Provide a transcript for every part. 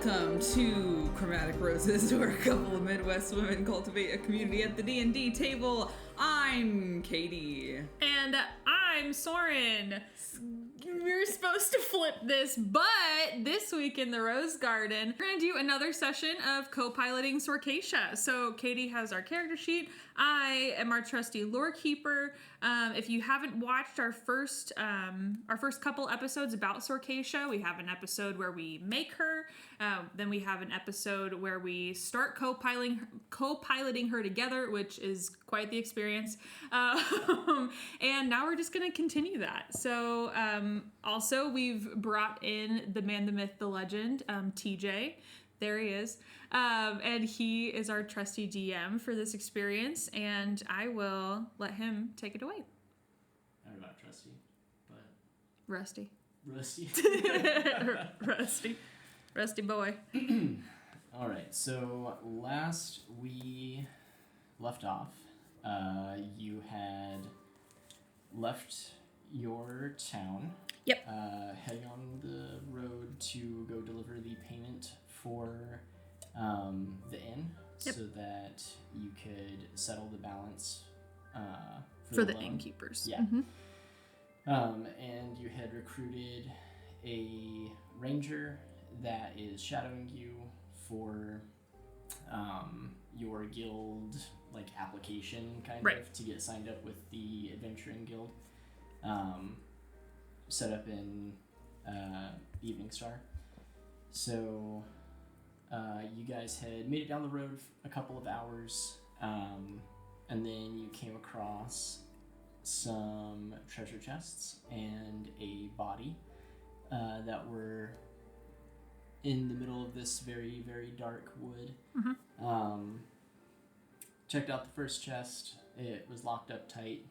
Welcome to Chromatic Roses, where a couple of Midwest women cultivate a community at the D&D table. I'm Caitie. And I'm Soren. We're supposed to flip this, but this week in the Rose Garden, we're going to do another session of co-piloting Sorcatia. So Caitie has our character sheet. I am our trusty lore keeper. If you haven't watched our first couple episodes about Sorcatia, we have an episode where we make her. Then we have an episode where we start co-piloting her together, which is quite the experience. And now we're just going to continue that. So also we've brought in the man, the myth, the legend, TJ. There he is. And he is our trusty DM for this experience, and I will let him take it away. I'm not trusty, but... Rusty. Rusty boy. All right, so last we left off, you had left your town. Yep. Heading on the road to go deliver the payment for the inn, yep, so that you could settle the balance for the loan. innkeepers. Yeah. Mm-hmm. And you had recruited a ranger that is shadowing you for your guild application of to get signed up with the adventuring guild. Set up in Evening Star. So you guys had made it down the road a couple of hours, and then you came across some treasure chests and a body that were in the middle of this very, very dark wood. Mm-hmm. Checked out the first chest. It was locked up tight.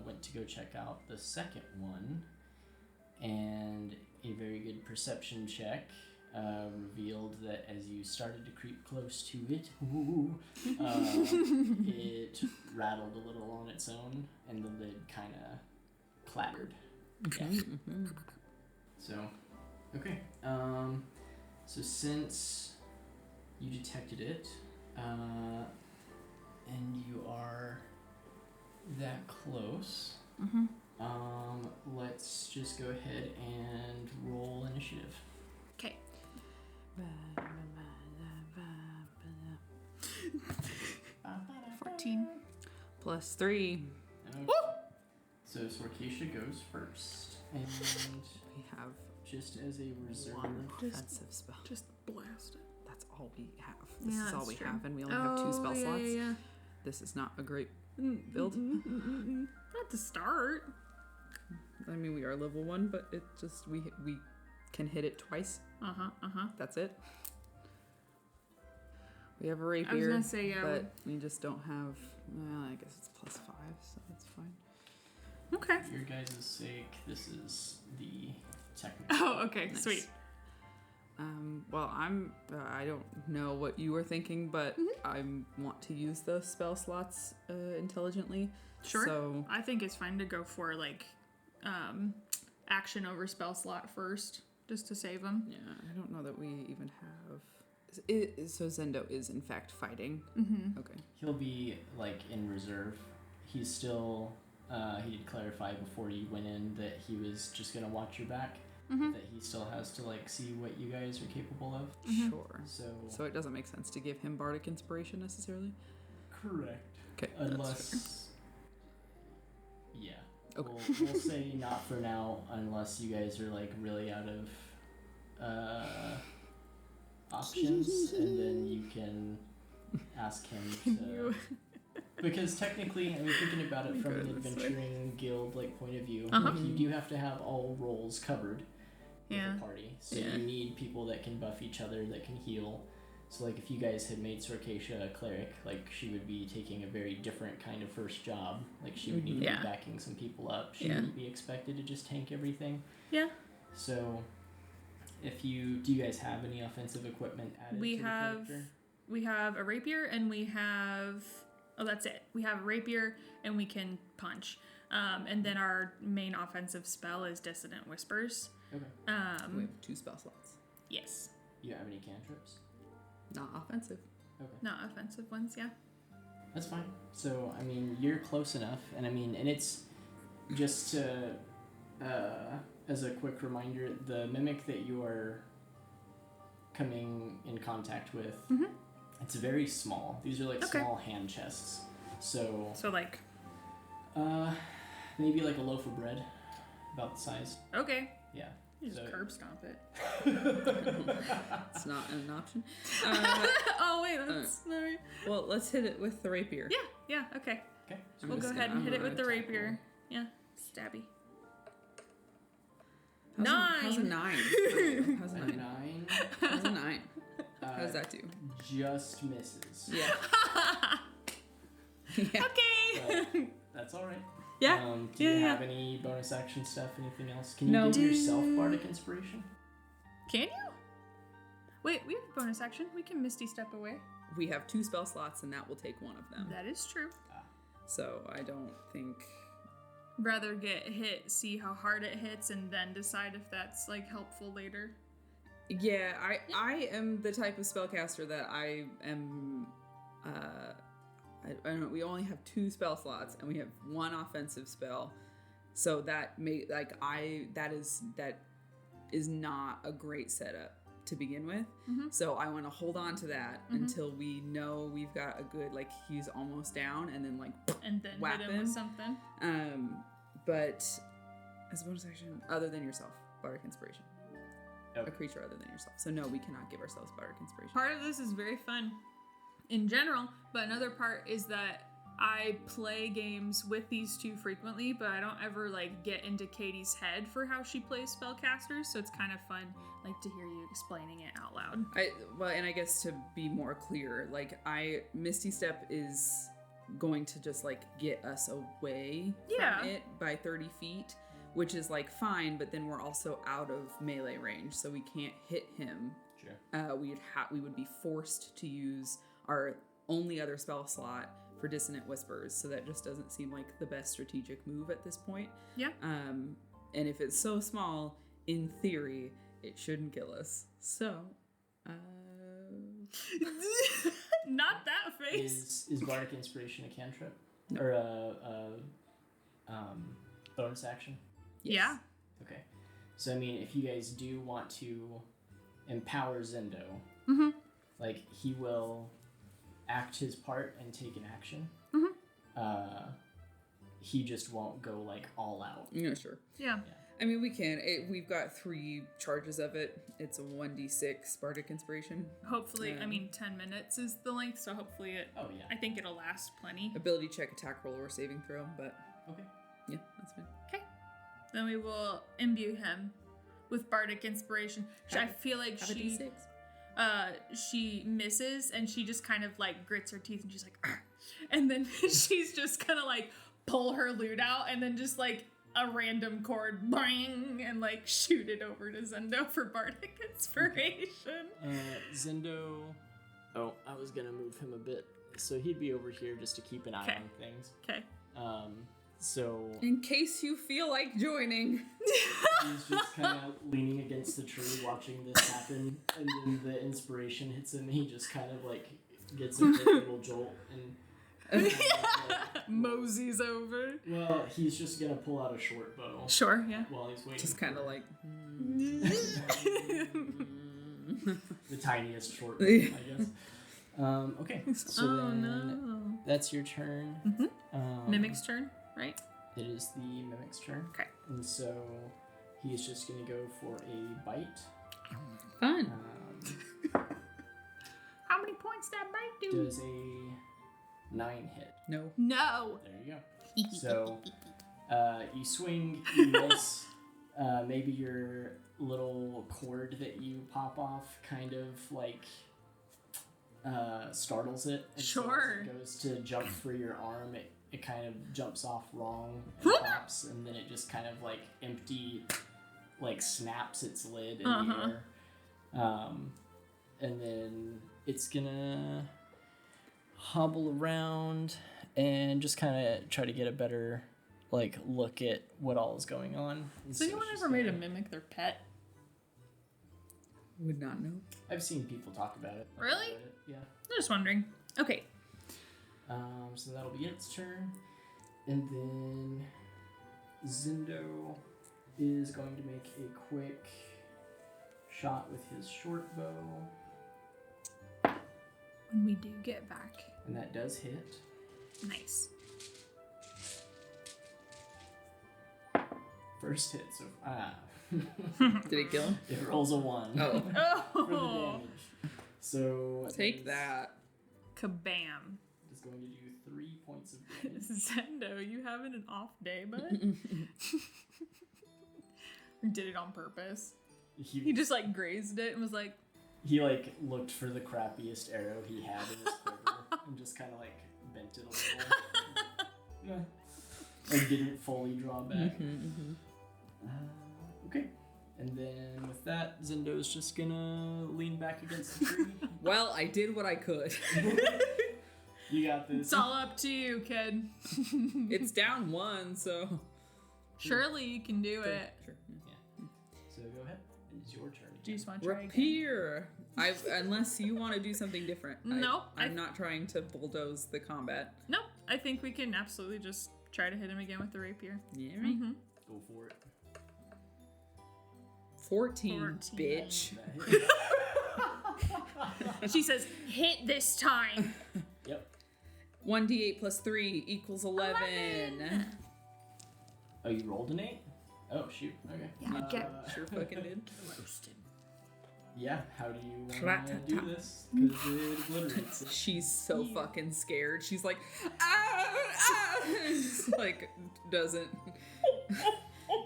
Went to go check out the second one, and a very good perception check revealed that as you started to creep close to it, it rattled a little on its own, and the lid kind of clattered. Okay. Mm-hmm. So, okay. So since you detected it, and you are that close, mm-hmm, let's just go ahead and roll initiative. Okay. 14 plus 3. Okay. Woo! So Sorcatia goes first, and We have just as a reserve, one offensive spell. Just blast it. That's all we have. This Yeah, is all that's we true. have, and we only have 2 spell slots. Yeah. This is not a great build. Not to start. I mean, we are level 1, but it just we can hit it twice. That's it. We have a rapier. I was gonna say, yeah, but we just don't have. Well, I guess it's plus 5, so that's fine. Okay. for your guys' sake, this is the technical. Oh, okay, Nice. sweet. Well, I don't know what you were thinking, but I want to use those spell slots intelligently. Sure. So I think it's fine to go for action over spell slot first, just to save them. yeah, I don't know that we even have. So Zendo is in fact fighting. Mm-hmm. Okay. He'll be in reserve. He's still. He did clarify before you went in that he was just gonna watch your back. Mm-hmm. That he still has to see what you guys are capable of. Mm-hmm. Sure. So it doesn't make sense to give him bardic inspiration necessarily. Correct. Okay. Unless. Yeah. Okay. We'll say not for now, unless you guys are really out of options, and then you can ask him to. Because technically, I mean, thinking about it from an adventuring guild point of view, you do have to have all roles covered with the party. So you need people that can buff each other, that can heal. So if you guys had made Sorcatia a cleric, she would be taking a very different kind of first job. She would need to be backing some people up. She wouldn't be expected to just tank everything. Yeah. So, do you guys have any offensive equipment added to the character? We have a rapier, and we have. Oh, that's it. We have a rapier, and we can punch. And then our main offensive spell is Dissonant Whispers. Okay. We have 2 spell slots. Yes. You have any cantrips? Not offensive. Okay. Not offensive ones, yeah. That's fine. So, I mean, you're close enough, and it's just to, as a quick reminder, the mimic that you are coming in contact with, it's very small. These are like small hand chests. So like... maybe like a loaf of bread, about the size. Okay. Yeah. You just curb stomp it. It's not an option. Oh, wait, that's not right. Well, let's hit it with the rapier. Yeah, okay. Okay. We'll go ahead and hit it with the rapier. Yeah, stabby. How's a 9? How's a 9? 9. How's a 9? How does that do? Just misses. Yeah. Yeah. Okay. But that's all right. Yeah. Do you have any bonus action stuff? Anything else? Can you No. give yourself bardic inspiration? Can you? Wait, we have a bonus action. We can Misty Step away. We have 2 spell slots, and that will take one of them. That is true. So I don't think... Rather get hit, see how hard it hits, and then decide if that's like helpful later. Yeah, I am the type of spellcaster that I am... I don't know, we only have 2 spell slots, and we have 1 offensive spell. So that that is not a great setup to begin with. So I want to hold on to that until we know we've got a good, like, he's almost down, and then whap hit him with something. But as a bonus action, other than yourself, bardic inspiration. Okay. A creature other than yourself. So no, we cannot give ourselves bardic inspiration. Part of this is very fun in general, but another part is that I play games with these 2 frequently, but I don't ever like get into Katie's head for how she plays spellcasters, so it's kind of fun like to hear you explaining it out loud. And I guess to be more clear, like Misty Step is going to just like get us away from it by 30 feet, which is like fine, but then we're also out of melee range, so we can't hit him. Sure. We would be forced to use our only other spell slot for Dissonant Whispers, so that just doesn't seem like the best strategic move at this point. Yeah. And if it's so small, in theory, it shouldn't kill us. So, Not that face. Is bardic inspiration a cantrip? No. Or a bonus action? yes. Yeah. Okay. So, I mean, if you guys do want to empower Zendo, like, he will act his part and take an action. He just won't go, like, all out. Yeah, sure. Yeah. I mean, we can. We've got 3 charges of it. It's a 1d6 bardic inspiration. Hopefully, 10 minutes is the length, so hopefully Oh, yeah. I think it'll last plenty. Ability check, attack roll, or saving throw, but Okay. yeah, that's fine. Okay. Then we will imbue him with bardic inspiration. I feel like Have a d6. she misses and she just kind of like grits her teeth and she's like, "Argh." And then she's just gonna like pull her lute out and then just like a random chord, bang, and like shoot it over to Zendo for bardic inspiration. Zendo. Oh, I was gonna move him a bit, so he'd be over here just to keep an eye on things. Okay. So In case you feel like joining. he's just kind of leaning against the tree, watching this happen, and then the inspiration hits him. And he just kind of like gets a big little jolt and Mosey's over. well, he's just gonna pull out a short bow. Sure, yeah. While he's waiting. Just kind of like. The tiniest short bow, I guess. Okay, so then no. that's your turn. Mimic's turn, right? It is the mimic's turn. Okay. And so he's just gonna go for a bite. Fun. How many points that bite do? Does a 9 hit? No. No. There you go. So you swing, you miss. Maybe your little cord that you pop off kind of like startles it. And Sure. So as it goes to jump for your arm, it kind of jumps off wrong and pops, and then it just kind of like empty, like snaps its lid in the air. And then it's gonna hobble around and just kind of try to get a better like look at what all is going on. And Has anyone it's just ever made a gonna- mimic their pet? Would not know. I've seen people talk about it. Really? Yeah. I'm just wondering. Okay. So that'll be its turn. And then Zindo is going to make a quick shot with his short bow. When we do get back. And that does hit. Nice. First hit, so Did it kill him? it rolls a 1 Oh. for the damage. So Take that. Kabam. Is going to do 3 points of damage. Zendo, you having an off day, bud? Or did it on purpose? He just like grazed it and was like, He like looked for the crappiest arrow he had in his quiver and just kind of like bent it a little. Like didn't fully draw back. Okay. And then with that, Zendo's just gonna lean back against the tree. Well, I did what I could. You got this. it's all up to you, kid. It's down 1, so. Surely you can do it. Sure. Yeah. So go ahead. It's your turn. Do you just want to try again? Rapier. Unless you want to do something different. Nope, I'm not trying to bulldoze the combat. Nope. I think we can absolutely just try to hit him again with the rapier. Yeah, right? Mm-hmm. Go for it. 14, bitch. That hits. She says, hit this time. Yep. 1d8 plus 3 equals 11. Oh, you rolled an 8? Oh, shoot. Okay. Yeah, get Sure fucking did. roasted. Yeah, how do you want to Rat-tat-tat. do this? Because it obliterates it. She's so fucking scared. She's like, Just, like,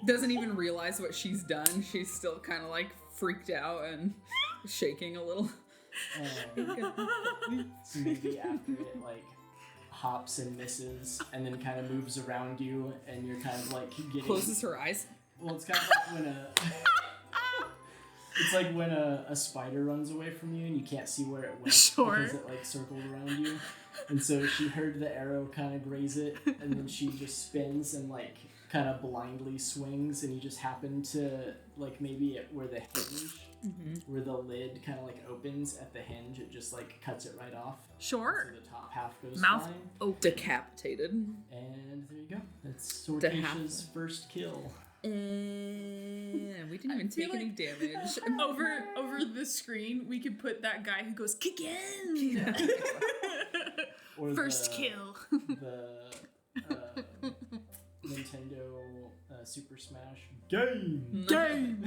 doesn't even realize what she's done. She's still kind of like freaked out and shaking a little. So maybe after it like hops and misses and then kind of moves around you and you're kind of like getting Closes her eyes. Well, it's kind of like when it's like when a spider runs away from you and you can't see where it went Sure. because it like circled around you. And so she heard the arrow kind of graze it and then she just spins and like kind of blindly swings and you just happen to like maybe where the hinge where the lid kind of like opens at the hinge, it just like cuts it right off. Sure. So the top half goes Mouth flying. open. Decapitated. And there you go. That's Sorcatia's first kill. And we didn't even feel take any like- damage. Over the screen, we could put that guy who goes, kick in! Or First the, kill. The Nintendo Super Smash game. Game!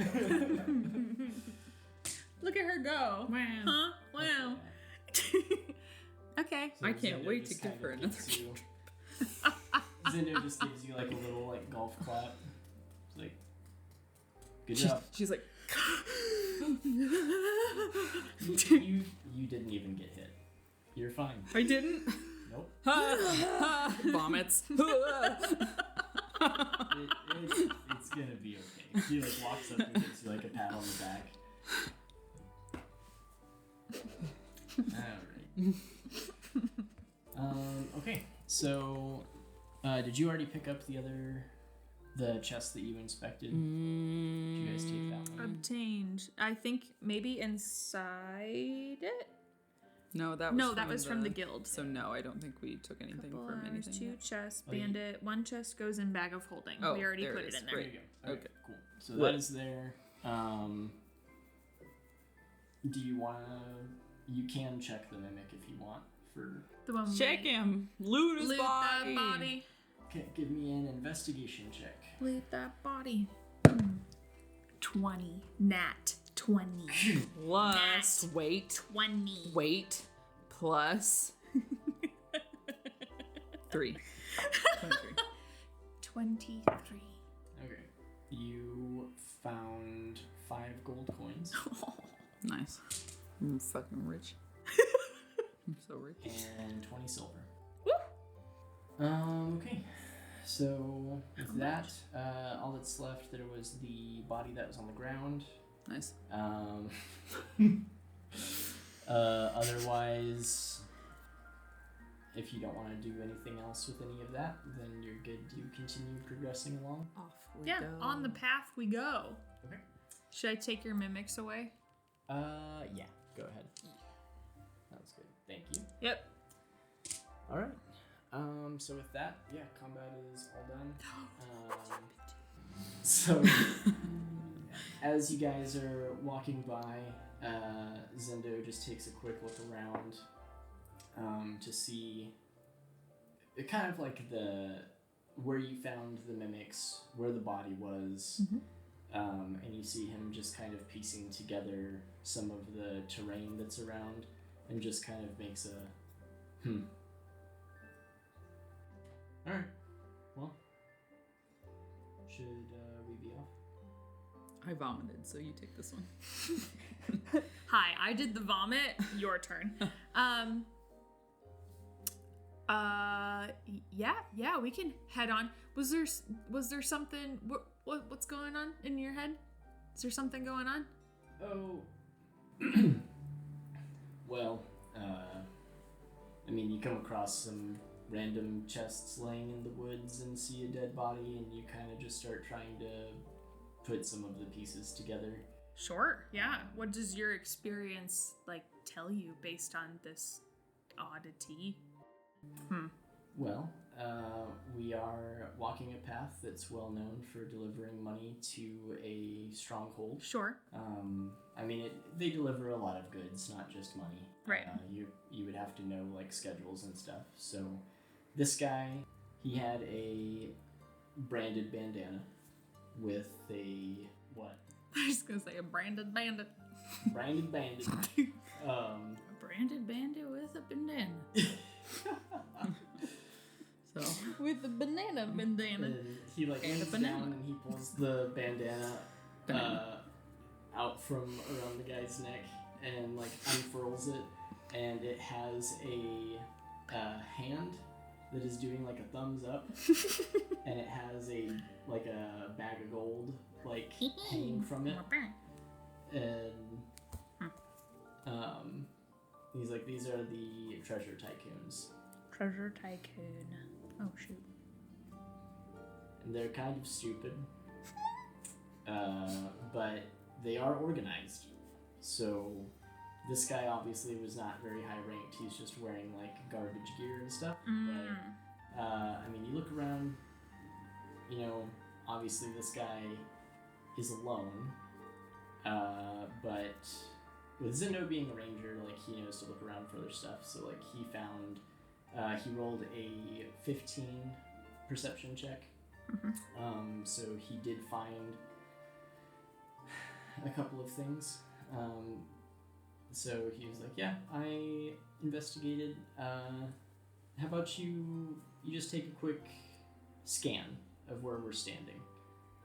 Look at her go. Wow. Huh? Wow. Okay. So I can't Zendo wait to just give kind her of another gives you- Zendo just gives you like a little like golf clap. It's like, good job. She's like, You didn't even get hit. You're fine. I didn't. Nope. Vomits. It's gonna be okay. She like walks up and gives you like a pat on the back. Alright. Okay, so did you already pick up the chest that you inspected? Did you guys take that one? Obtained. I think maybe inside it? No, that was No, that was from the guild. So no, I don't think we took anything Couple from hours, anything. 2 yet. chests, Oh, you- bandit. 1 chest goes in bag of holding. Oh, we already there put it it is. in there. There you go. Okay. Cool. So Right. that is there. Do you want to? You can check the mimic if you want. For The one Check him. Loot his Loot body. that body. okay, give me an investigation check. Loot that body. 20. Nat. 20. Plus Nat. weight. 20. Weight plus 3. 23. 23. Okay. You found 5 gold coins Nice. I'm fucking rich. I'm so rich. and 20 silver. Woo! Okay. So with that, all that's left there was the body that was on the ground. Nice. Otherwise, if you don't want to do anything else with any of that, then you're good to continue progressing along. Off we Yeah, go. on the path we go. Okay. Should I take your mimics away? Yeah. Go ahead. That was good. Thank you. Yep. All right. So with that, yeah, combat is all done. So as you guys are walking by, Zendo just takes a quick look around to see kind of like where you found the mimics, where the body was, and you see him just kind of piecing together some of the terrain that's around, and just kind of makes a All right. Well, should we be off? I vomited, so you take this one. Hi, I did the vomit. Your turn. Yeah, we can head on. Was there something? What's going on in your head? Is there something going on? Oh. Well, I mean, you come across some random chests laying in the woods and see a dead body, and you kind of just start trying to put some of the pieces together. Sure, yeah. What does your experience, tell you based on this oddity? Well, we are walking a path that's well known for delivering money to a stronghold. Sure. I mean, they deliver a lot of goods, not just money. Right. You would have to know, schedules and stuff. So this guy, he had a branded bandana with a, what? I was gonna say a branded bandit. Branded bandit. A branded bandit with a bandana. So With the banana bandana. And he leans down and he pulls the bandana out from around the guy's neck and unfurls it, and it has a hand that is doing a thumbs up, and it has a bag of gold hanging from it, and he's like, these are the treasure tycoons. Treasure tycoon. Oh shoot. And they're kind of stupid, but they are organized. So this guy obviously was not very high ranked. He's just wearing garbage gear and stuff. But I mean, you look around. Obviously this guy is alone. But with Zendo being a ranger, he knows to look around for other stuff. So he found. He rolled a 15 perception check. So he did find a couple of things. So he was like, yeah, I investigated. How about you just take a quick scan of where we're standing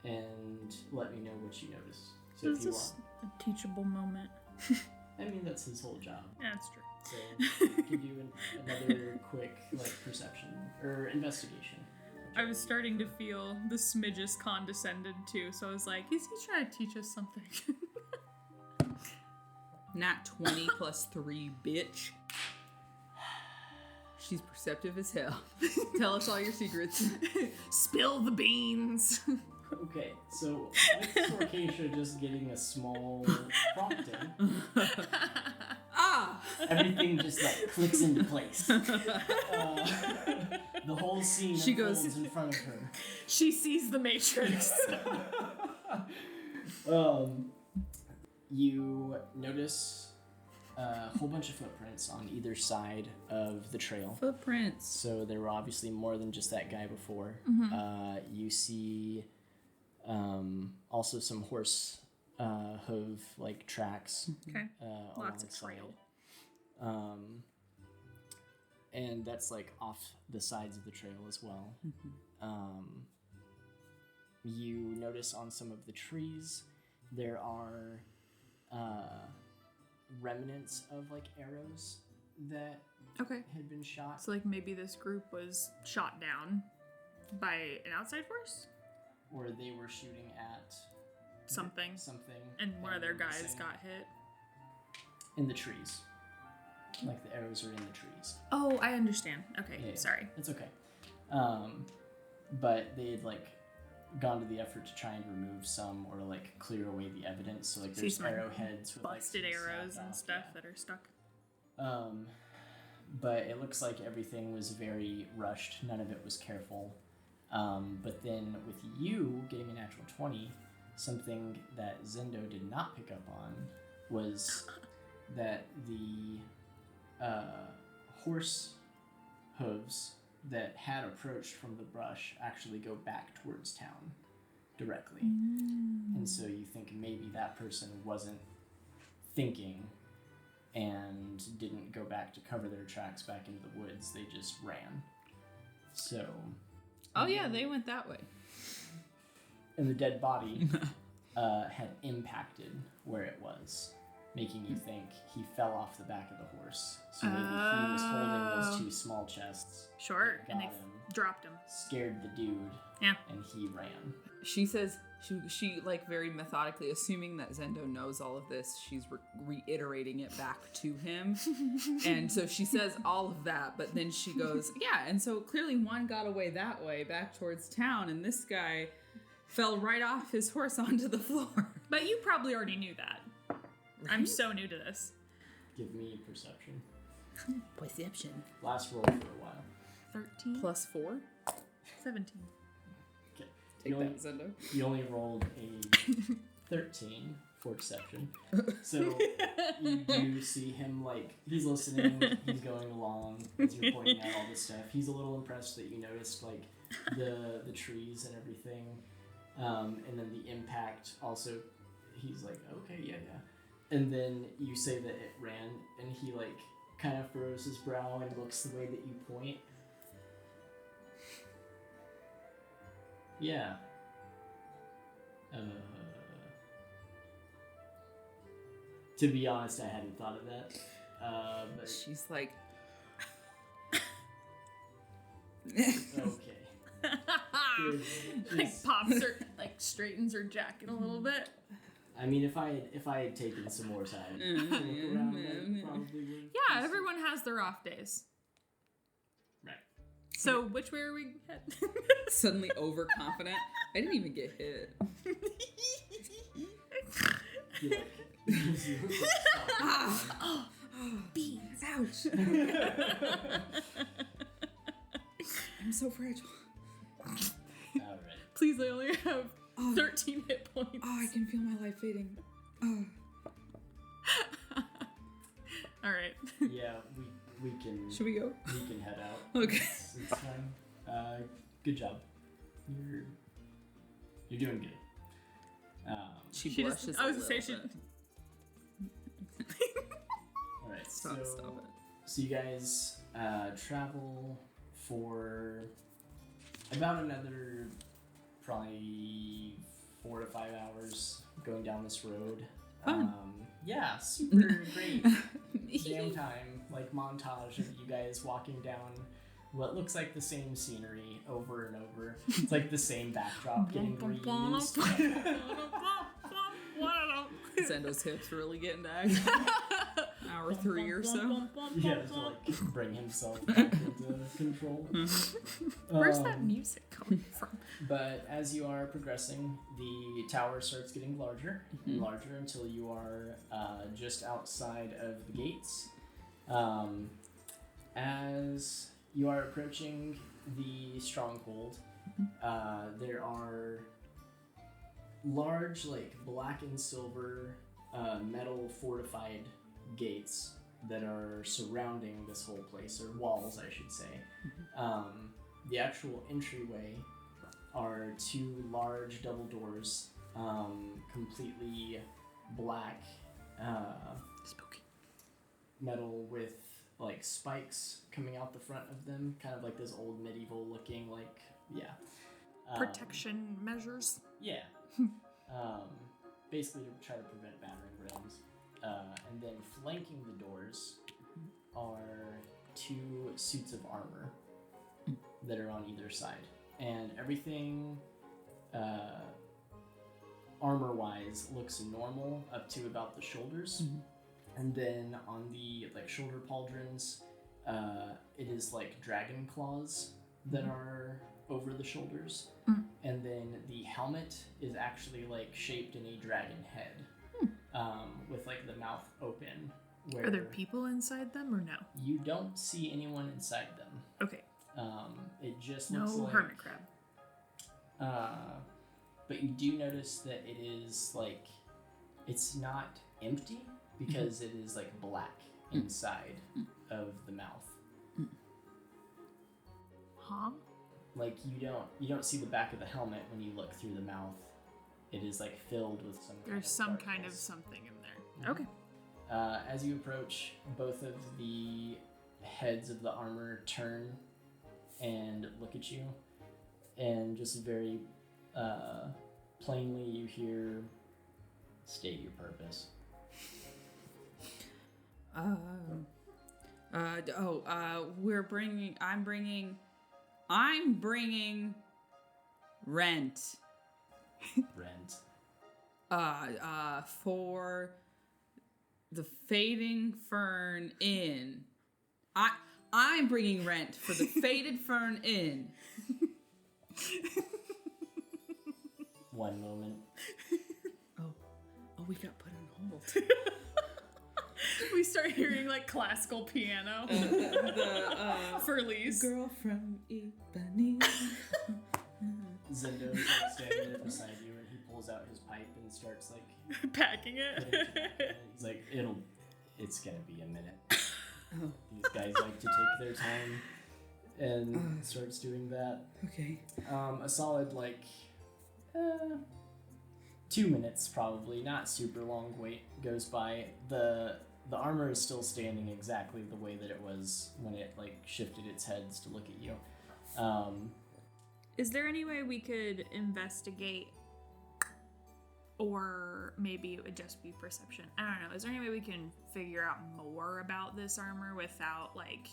and let me know what you notice. So This if you is want. a teachable moment. I mean, that's his whole job. Yeah, that's true. So you can do another quick perception or investigation. I was starting to feel the smidges condescended too, so I was like, is he trying to teach us something? nat 20 plus 3, bitch. She's perceptive as hell. Tell us all your secrets. Spill the beans. Okay, so with Sorcatia just getting a small prompting, everything just clicks into place. The whole scene unfolds in front of her. She sees the Matrix. You notice a whole bunch of footprints on either side of the trail. Footprints. So there were obviously more than just that guy before. You see also some horse hoof tracks. Okay. Lots of alongside. trail. And that's off the sides of the trail as well. You notice on some of the trees there are remnants of arrows that Okay. had been shot. So maybe this group was shot down by an outside force? Or they were shooting at Something. And And one of their they were guys missing. got hit. In the trees. The arrows are in the trees. Oh, I understand. Okay, Yeah, sorry. It's okay. But they had gone to the effort to try and remove some or like clear away the evidence. So like there's some arrowheads with busted like, arrows and off, stuff that are stuck. But it looks like everything was very rushed. None of it was careful. But then with you getting a natural 20, something that Zendo did not pick up on was that the horse hooves that had approached from the brush actually go back towards town directly. And so you think maybe that person wasn't thinking and didn't go back to cover their tracks back into the woods. They just ran. So... Oh yeah, they went that way. And the dead body had impacted where it was, making you think he fell off the back of the horse. So maybe he was holding those two small chests. Sure, and they him, dropped him. Scared the dude. Yeah. And he ran. She says she like very methodically, assuming that Zendo knows all of this, she's reiterating it back to him. And so she says all of that, but then she goes, yeah, and so clearly one got away that way back towards town, and this guy fell right off his horse onto the floor. But you probably already knew that. Right? I'm so new to this. Give me perception. Perception. Last roll for a while. 13 plus 4. 17. Okay. Take that, Zendo. You only rolled a 13 for deception. So you do see him, like, he's listening, he's going along as you're pointing out all this stuff. He's a little impressed that you noticed, like, the trees and everything. And then the impact also, he's like, okay, yeah. And then you say that it ran, and he, like, kind of furrows his brow and looks the way that you point. Yeah. To be honest, I hadn't thought of that. But she's like... okay. Like pops her, like straightens her jacket a little bit. I mean, if I had taken some more time to look around, I probably would. Yeah, everyone has their off days. Right. So which way are we headed? Suddenly overconfident. I didn't even get hit. Beans. Ouch. I'm so fragile. All right. Please, I only have 13 hit points. Oh, I can feel my life fading. Oh. All right. Yeah, we can. Should we go? We can head out. Okay. It's fine. Good job. You're doing good. She just, blushes. I was gonna say she. All right. Stop it. So you guys travel for about another probably 4 to 5 hours going down this road. Fun. Yeah, super great jam time, like montage of you guys walking down what looks like the same scenery over and over. It's like the same backdrop getting reused. Zendo's hips really getting back. Hour 3 or so. Yeah, to like bring himself back into control. Where's that music coming from? But as you are progressing, the tower starts getting larger and larger until you are just outside of the gates. As you are approaching the stronghold, there are large, like, black and silver metal fortified gates that are surrounding this whole place, or walls, I should say. The actual entryway are 2 large double doors, completely black, Spooky. metal with, like, spikes coming out the front of them, kind of like this old medieval looking, like, Protection measures. Yeah. Basically to try to prevent battering rams. And then flanking the doors are 2 suits of armor that are on either side. And everything, armor-wise, looks normal up to about the shoulders. And then on the, like, shoulder pauldrons, it is like dragon claws that are over the shoulders, and then the helmet is actually like shaped in a dragon head, with like the mouth open. Where Are there people inside them or no? You don't see anyone inside them. Okay. It just No looks like hermit crab. But you do notice that it is like it's not empty because it is like black inside of the mouth. Huh? Like you don't see the back of the helmet when you look through the mouth. It is like filled with There's some kind of something in there. Okay. As you approach, both of the heads of the armor turn and look at you, and just very plainly you hear, "State your purpose." I'm bringing rent. Rent. For the Fading Fern Inn. I'm bringing rent for the Faded Fern Inn. One moment. Oh, we got put on hold. We start hearing like classical piano for Lise. Girl from Ipanema. Zendo's like standing there beside you, and he pulls out his pipe and starts like Packing it. He's like, it's gonna be a minute. Oh, These guys like to take their time, and starts doing that. okay. A solid 2 minutes probably, not super long wait goes by. The armor is still standing exactly the way that it was when it like shifted its heads to look at you. Is there any way we could investigate, or maybe it would just be perception? I don't know. Is there any way we can figure out more about this armor without like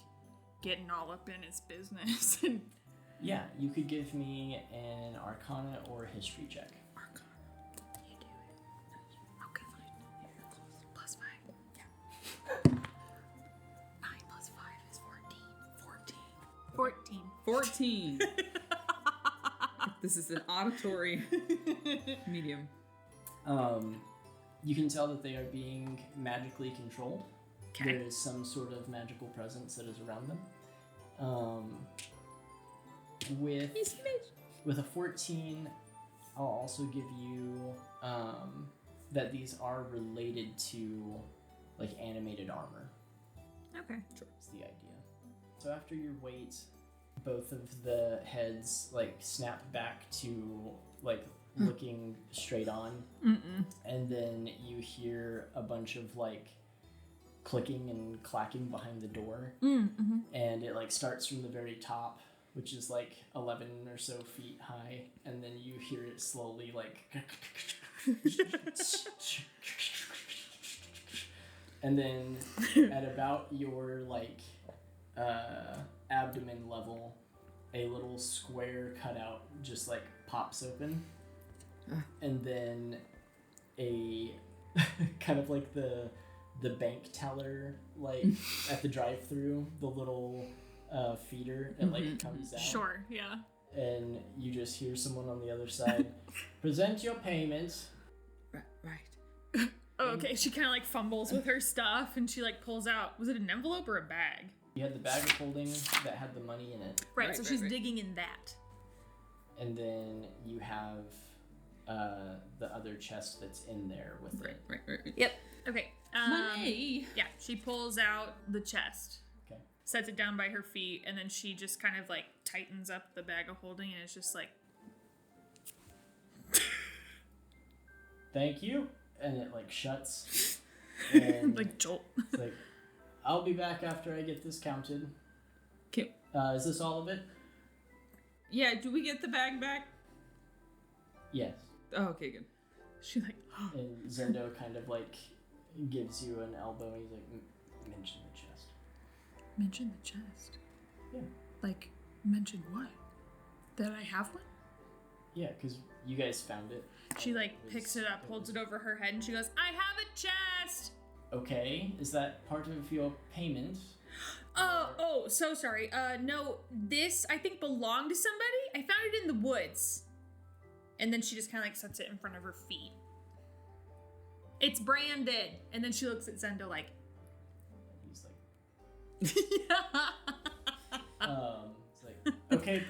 getting all up in its business? Yeah, you could give me an Arcana or a History check. Arcana. You do it. Okay, fine. You're close. +5. Yeah. 9 + 5 is 14. 14. This is an auditory medium. You can tell that they are being magically controlled. Okay. There is some sort of magical presence that is around them. With a 14, I'll also give you that these are related to like animated armor. Okay. Sure. That's the idea. So after your wait, both of the heads like snap back to like looking straight on, and then you hear a bunch of like clicking and clacking behind the door, and it like starts from the very top, which is like 11 or so feet high, and then you hear it slowly like and then at about your like abdomen level, a little square cutout just like pops open, and then a kind of like the bank teller like at the drive-through, the little feeder, it like comes out. Sure, yeah. And you just hear someone on the other side, present your payment. Right. Oh, okay. She kind of like fumbles with her stuff, and she like pulls out. Was it an envelope or a bag? You had the bag of holding that had the money in it. Right. So she's digging in that. And then you have the other chest that's in there with it. Right. Yep. Okay. Money. Yeah. She pulls out the chest. Okay. Sets it down by her feet, and then she just kind of like tightens up the bag of holding, and it's just like. Thank you. And it like shuts. And like jolt. it's like, I'll be back after I get this counted. Okay. Is this all of it? Yeah, do we get the bag back? Yes. Oh, okay, good. She like. And Zendo kind of like gives you an elbow, and he's like, mention the chest. Mention the chest? Yeah. Like, mention what? That I have one? Yeah, because you guys found it. She like picks it up, holds it over her head, and she goes, I have a chest! Okay, is that part of your payment? Oh, so sorry. No, this I think belonged to somebody. I found it in the woods. And then she just kind of like sets it in front of her feet. It's branded. And then she looks at Zendo like. He's like. It's like, okay.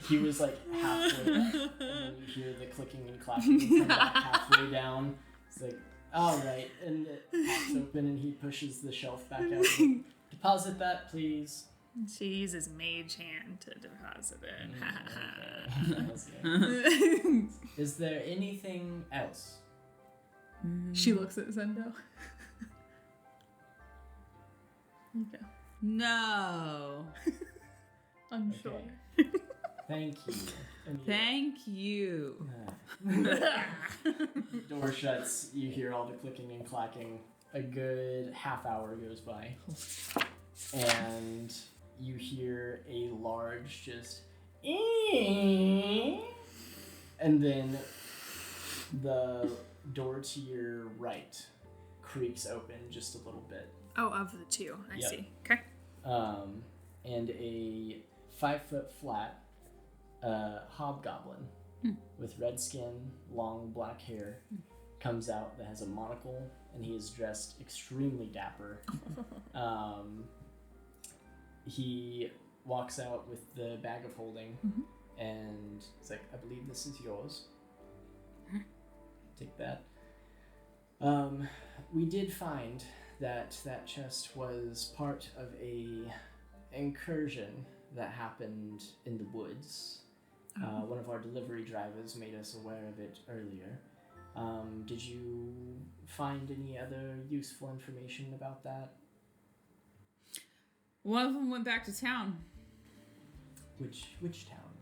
He was like halfway, and then you hear the clicking and clacking come back halfway down. It's like, all right, and it pops open, and he pushes the shelf back out. Deposit that, please. She uses mage hand to deposit it. Okay. Is there anything else? She looks at Zendo. Okay. No. Unsure. Okay. Thank you. Thank you. Door shuts. You hear all the clicking and clacking. A good half hour goes by. And you hear a large just... And then the door to your right creaks open just a little bit. Oh, of the two. I Yep. see. Okay. And a 5-foot flat hobgoblin with red skin, long black hair comes out that has a monocle, and he is dressed extremely dapper. He walks out with the bag of holding, and he's like, I believe this is yours. Take that. We did find that chest was part of a incursion that happened in the woods. One of our delivery drivers made us aware of it earlier. Did you find any other useful information about that? One of them went back to town. Which town?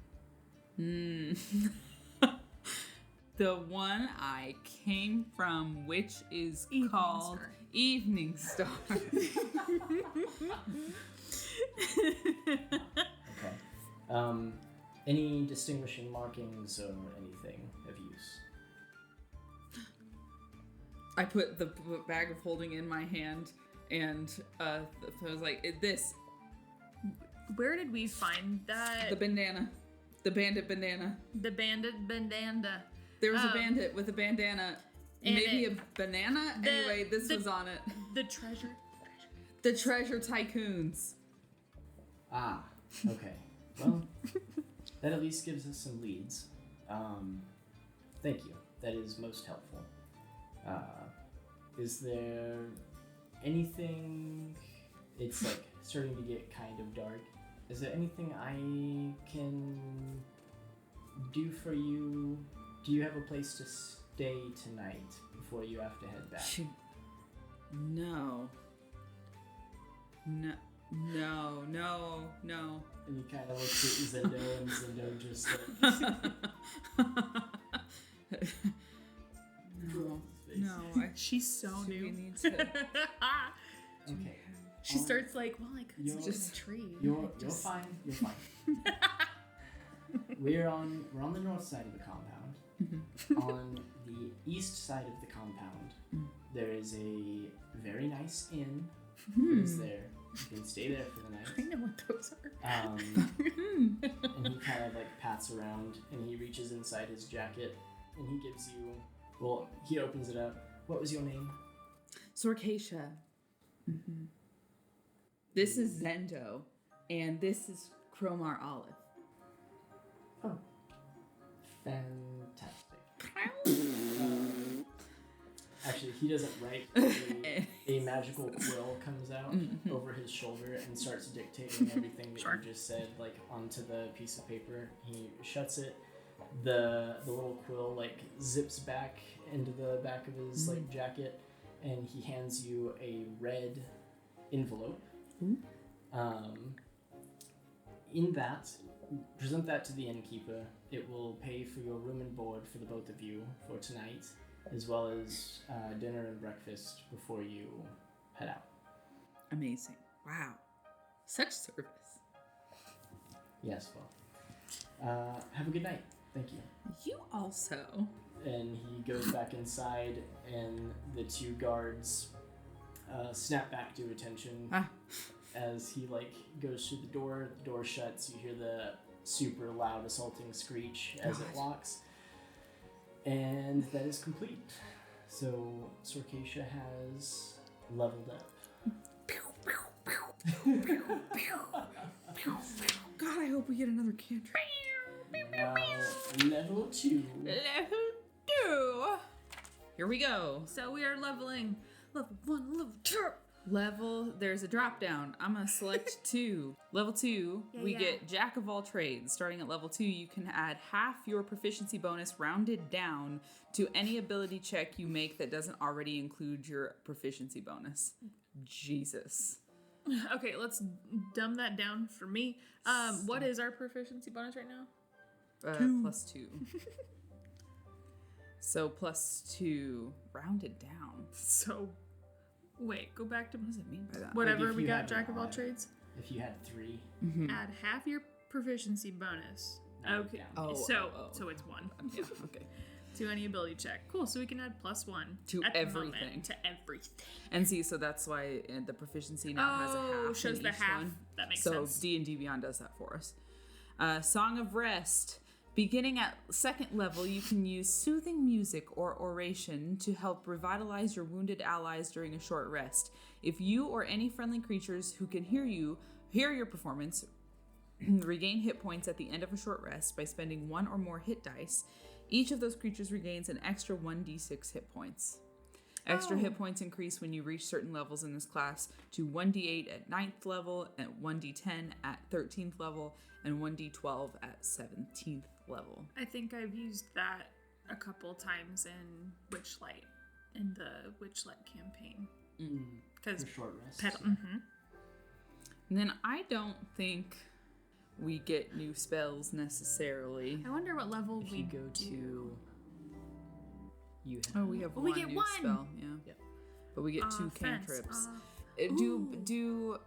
The one I came from, which is called Evening Star. Okay. Any distinguishing markings or anything of use? I put the bag of holding in my hand, and I was like, this. Where did we find that? The bandana. The bandit bandana. The bandit bandana. There was a bandit with a bandana. Maybe a banana? Anyway, this was on it. The treasure. The treasure tycoons. Ah, okay. Well, that at least gives us some leads. Thank you. That is most helpful. Is there anything... It's like starting to get kind of dark. Is there anything I can do for you? Do you have a place to stay tonight before you have to head back? No. And he kind of looks at Zendo, and Zendo just like... No. She's so We new. need to... Okay. She starts like, well, I could sit in a tree. You're fine. You're fine. We're on the north side of the compound. On the east side of the compound, there is a very nice inn. It's there. You can stay there for the night. I know what those are. And he kind of like pats around, and he reaches inside his jacket, and he gives you. Well, he opens it up. What was your name? Sorcatia. This is Zendo, and this is Cromar Olive. Oh, fantastic. Actually, he doesn't write. A magical quill comes out over his shoulder and starts dictating everything that you just said, like onto the piece of paper. He shuts it. The little quill like zips back into the back of his like jacket, and he hands you a red envelope. In that, present that to the innkeeper. It will pay for your room and board for the both of you for tonight, as well as dinner and breakfast before you head out. Amazing. Wow. Such service. Yes, well. Have a good night. Thank you. You also. And he goes back inside, and the two guards snap back to attention. as he like goes through the door shuts, you hear the super loud assaulting screech as it locks. And that is complete. So Sorcatia has leveled up. God, I hope we get another cantrip. Now, level 2. Level 2. Here we go. So we are leveling level 1, level 2. There's a drop down. I'm gonna select 2. Level 2, we get Jack of all trades. Starting at level 2, you can add half your proficiency bonus rounded down to any ability check you make that doesn't already include your proficiency bonus. Jesus. Okay, let's dumb that down for me. What is our proficiency bonus right now? +2. So +2 rounded down. So, wait, go back to What does it mean by that? whatever Like if we you got, had Jack of all five. trades. If you had 3. Add half your proficiency bonus. No, Okay, down. Oh, so it's 1 Yeah, okay. to any ability check. Cool, so we can add +1 To at the everything. moment, to everything. And see, so that's why the proficiency now has a half. shows in the each half. one. That makes So sense. D&D Beyond does that for us. Song of Rest. Beginning at 2nd level, you can use soothing music or oration to help revitalize your wounded allies during a short rest. If you or any friendly creatures who can hear your performance, regain hit points at the end of a short rest by spending 1 or more hit dice, each of those creatures regains an extra 1d6 hit points. Extra hit points increase when you reach certain levels in this class to 1d8 at 9th level, at 1d10 at 13th level, and 1d12 at 17th level. I think I've used that a couple times in Witchlight, in the Witchlight campaign. Because For short rest. And then I don't think we get new spells necessarily. I wonder what level If we you go do. to... You have... Oh, we have we one get new one! spell, yeah. Yep. But we get 2 Offense. cantrips. Ooh.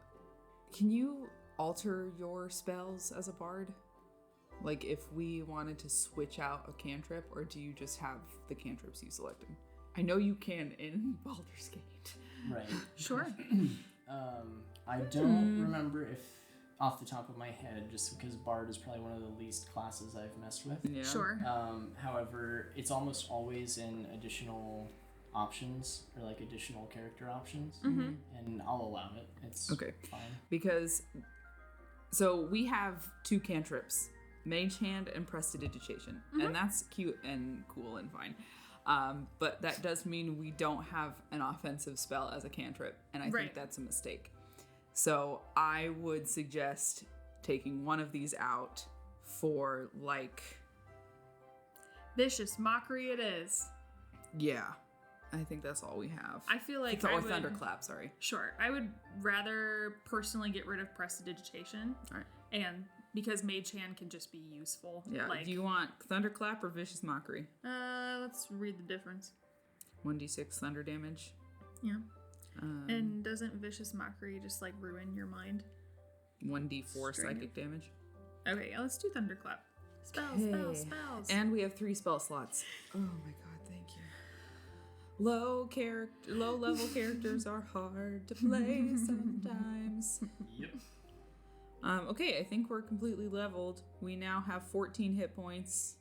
Can you alter your spells as a bard? Like if we wanted to switch out a cantrip, or do you just have the cantrips you selected? I know you can in Baldur's Gate. Right. Sure. I don't remember if off the top of my head, just because Bard is probably one of the least classes I've messed with. Yeah. Sure. However, it's almost always in additional options or like additional character options, and I'll allow it. It's Okay. fine. Because so we have 2 cantrips, Mage Hand and Prestidigitation, and that's cute and cool and fine. But that does mean we don't have an offensive spell as a cantrip, and I think that's a mistake. So I would suggest taking one of these out for like, Vicious Mockery it is. yeah, I think that's all we have. I feel like or Thunderclap, sorry. Sure. I would rather personally get rid of Prestidigitation. All right. And because Mage Hand can just be useful. Yeah. Like, Do you want Thunderclap or Vicious Mockery? let's read the difference. 1d6 thunder damage. Yeah. And doesn't Vicious Mockery just like ruin your mind? 1d4 String psychic damage. Okay, yeah, let's do Thunderclap. Spells, Okay. spells, spells. And we have 3 spell slots. Oh my god, thank you. Low level characters are hard to play sometimes. Yep. Okay, I think we're completely leveled. We now have 14 hit points.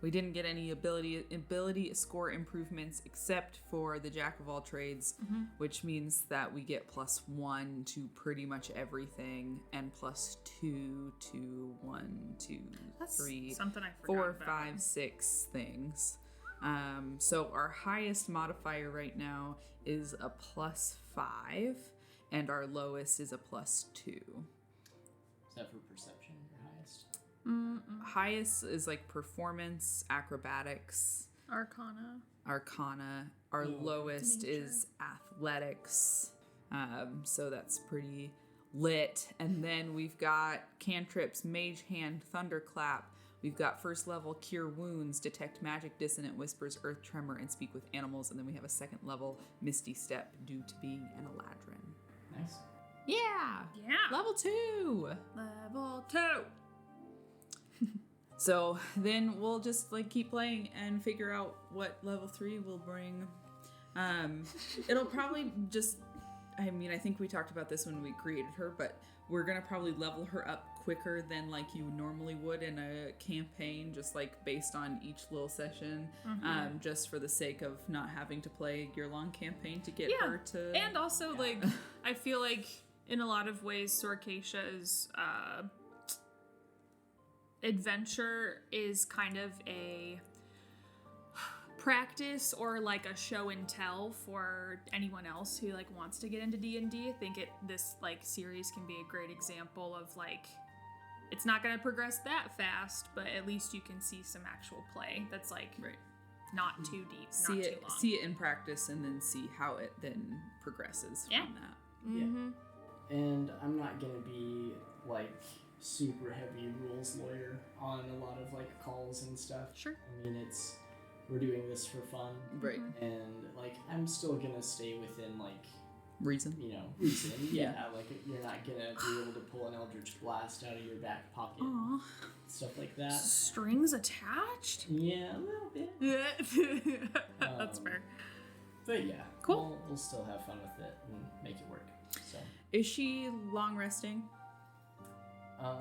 We didn't get any ability score improvements except for the Jack of all trades, which means that we get +1 to pretty much everything, and +2 to 1, 2, That's 3, something I forgot 4, about. 5, 6 things. So our highest modifier right now is a +5, and our lowest is a +2. Is that for perception, your highest? Highest is like performance, acrobatics, Arcana. arcana. Our lowest is athletics. So that's pretty lit. And then we've got cantrips, Mage Hand, Thunderclap. We've got 1st level Cure Wounds, Detect Magic, Dissonant Whispers, Earth Tremor, and Speak with Animals. And then we have a 2nd level Misty Step due to being an Eladrin. Nice. Yeah! Yeah. Level 2! Level 2. So then we'll just like keep playing and figure out what level 3 will bring. It'll probably just I mean, I think we talked about this when we created her, but we're gonna probably level her up quicker than like you normally would in a campaign, just like based on each little session, just for the sake of not having to play a year-long campaign to get her to. And also, like, I feel like in a lot of ways, Sorcatia's adventure is kind of a practice or like a show and tell for anyone else who like wants to get into D&D. I think this like series can be a great example of like, it's not going to progress that fast, but at least you can see some actual play that's like not too deep, not too long. See it in practice and then see how it then progresses from that. Mm-hmm. Yeah. And I'm not going to be like super heavy rules lawyer on a lot of like calls and stuff. Sure. I mean, we're doing this for fun. Right. And like, I'm still going to stay within like, reason. You know, reason. Yeah, like you're not going to be able to pull an Eldritch Blast out of your back pocket. Aww. Stuff like that. Strings attached? Yeah, a little bit. That's fair. But yeah, cool. We'll still have fun with it and make it work. So. Is she long resting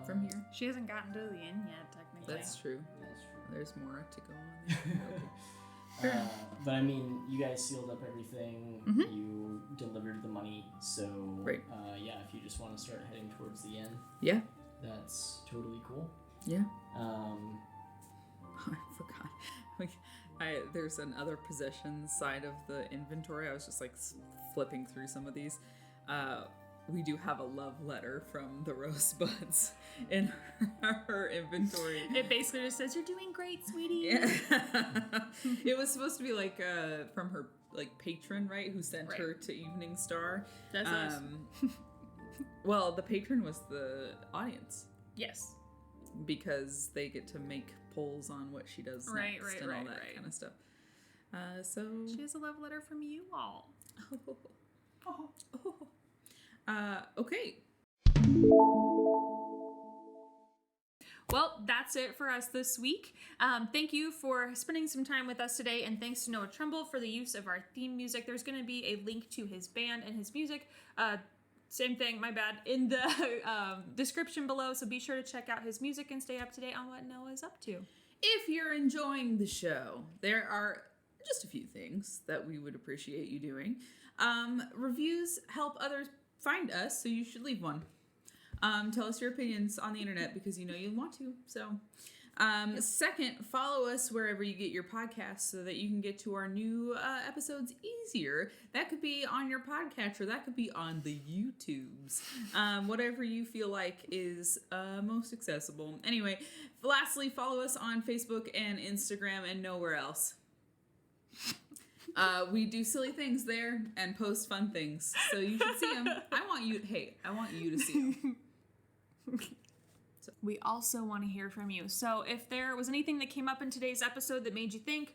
from here? She hasn't gotten to the end yet, technically. That's true. There's more to go on there. Okay. But I mean, you guys sealed up everything. You delivered the money. So yeah, if you just want to start heading towards the end, that's totally cool. Yeah. I forgot. There's another possessions side of the inventory. I was just like flipping through some of these. We do have a love letter from the Rosebuds in her inventory. It basically just says, "You're doing great, sweetie." Yeah. It was supposed to be like from her like patron, right, who sent her to Evening Star. That's nice. Well, the patron was the audience. Yes. Because they get to make polls on what she does next and all that kind of stuff. So she has a love letter from you all. Okay. Well, that's it for us this week. Thank you for spending some time with us today, and thanks to Noah Trumbull for the use of our theme music. There's going to be a link to his band and his music. Same thing, my bad, in the description below, so be sure to check out his music and stay up to date on what Noah is up to. If you're enjoying the show, there are just a few things that we would appreciate you doing. Reviews help others find us, so you should leave one. Tell us your opinions on the internet because you know you want to. So, second, follow us wherever you get your podcasts so that you can get to our new episodes easier. That could be on your podcatcher. That could be on the YouTubes. Whatever you feel like is most accessible. Anyway, lastly, follow us on Facebook and Instagram and nowhere else. We do silly things there and post fun things, so you should see them. I want you to see them. We also want to hear from you. So if there was anything that came up in today's episode that made you think,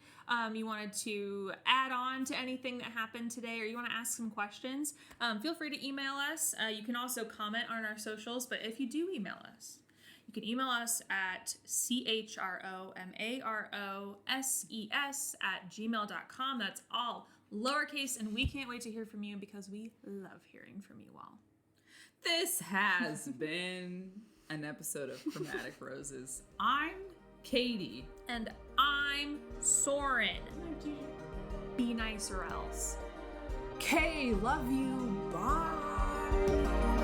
you wanted to add on to anything that happened today, or you want to ask some questions, feel free to email us. You can also comment on our socials, but if you do email us, you can email us at CHROMAROSES@gmail.com. That's all lowercase, and we can't wait to hear from you because we love hearing from you all. This has been an episode of Chromatic Roses. I'm Caitie. And I'm Soren. Be nice or else. Kay, love you. Bye.